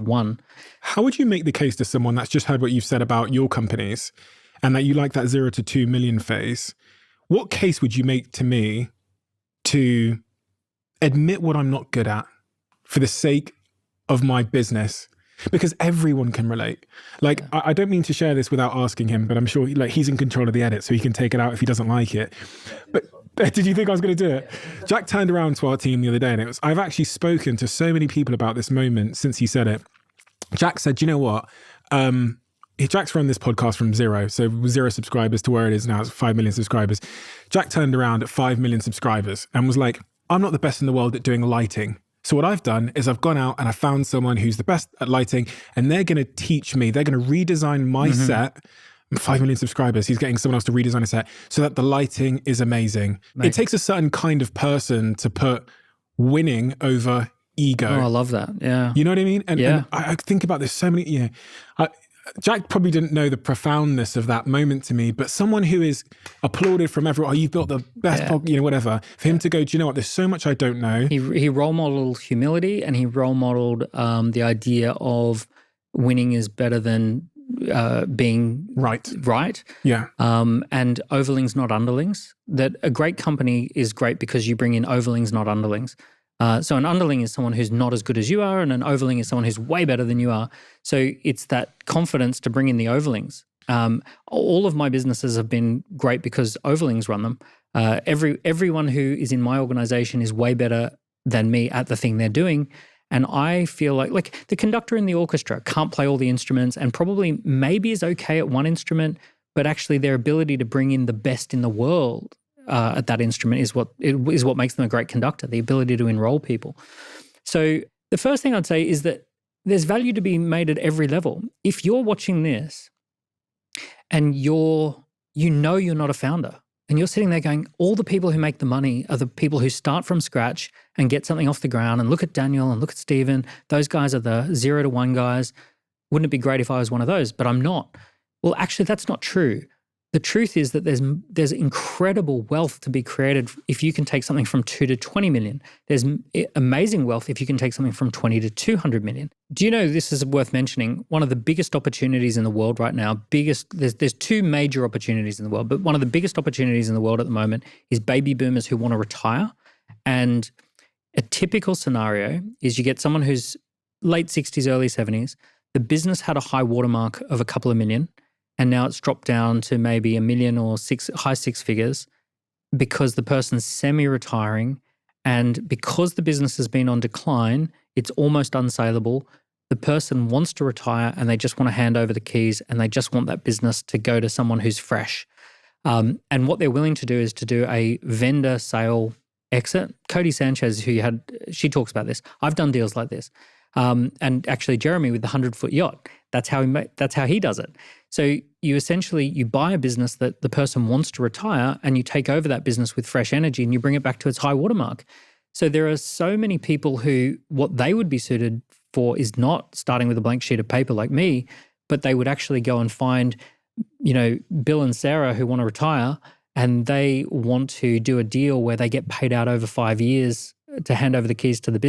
one. How would you make the case to someone that's just heard what you've said about your companies and that you like that 0 to 2 million phase? What case would you make to me to admit what I'm not good at for the sake of my business? Because everyone can relate. Like, yeah. I don't mean to share this without asking him, but I'm sure he's in control of the edit, so he can take it out if he doesn't like it. But did you think I was going to do it? Jack turned around to our team the other day, and I've actually spoken to so many people about this moment since he said it. Jack said, you know what? Jack's run this podcast from 0, so 0 subscribers to where it is now, it's 5 million subscribers. Jack turned around at 5 million subscribers and was like, I'm not the best in the world at doing lighting. So what I've done is I've gone out and I found someone who's the best at lighting, and they're going to teach me, they're going to redesign my set. 5 million subscribers, he's getting someone else to redesign a set so that the lighting is amazing. It takes a certain kind of person to put winning over ego. Oh, I love that. Yeah. You know what I mean? And I think about this so many, Jack probably didn't know the profoundness of that moment to me, but someone who is applauded from everyone, you've built the best podcast, whatever, for him to go, do you know what, there's so much I don't know. He role modeled humility, and he role modeled the idea of winning is better than being right. Yeah. And overlings, not underlings. That a great company is great because you bring in overlings, not underlings. So an underling is someone who's not as good as you are, and an overling is someone who's way better than you are. So it's that confidence to bring in the overlings. All of my businesses have been great because overlings run them. Everyone who is in my organization is way better than me at the thing they're doing. And I feel like the conductor in the orchestra can't play all the instruments and probably maybe is okay at one instrument, but actually their ability to bring in the best in the world at that instrument is what makes them a great conductor, the ability to enroll people. So the first thing I'd say is that there's value to be made at every level. If you're watching this and you're not a founder, and you're sitting there going, all the people who make the money are the people who start from scratch and get something off the ground, and look at Daniel and look at Stephen, those guys are the 0 to 1 guys. Wouldn't it be great if I was one of those? But I'm not. Well, actually, that's not true. The truth is that there's incredible wealth to be created if you can take something from 2 to 20 million. There's amazing wealth if you can take something from 20 to 200 million. Do you know, this is worth mentioning, one of the biggest opportunities in the world right now, there's 2 major opportunities in the world, but one of the biggest opportunities in the world at the moment is baby boomers who want to retire. And a typical scenario is you get someone who's late 60s, early 70s. The business had a high watermark of a couple of million, and now it's dropped down to maybe $1 million or high 6 figures because the person's semi-retiring, and because the business has been on decline, it's almost unsaleable. The person wants to retire and they just want to hand over the keys, and they just want that business to go to someone who's fresh. And what they're willing to do is to do a vendor sale exit. Cody Sanchez, she talks about this. I've done deals like this. And actually Jeremy with the 100-foot yacht, that's how he does it. So you buy a business that the person wants to retire, and you take over that business with fresh energy and you bring it back to its high watermark. So there are so many people who what they would be suited for is not starting with a blank sheet of paper like me, but they would actually go and find, Bill and Sarah who want to retire, and they want to do a deal where they get paid out over 5 years to hand over the keys to the business.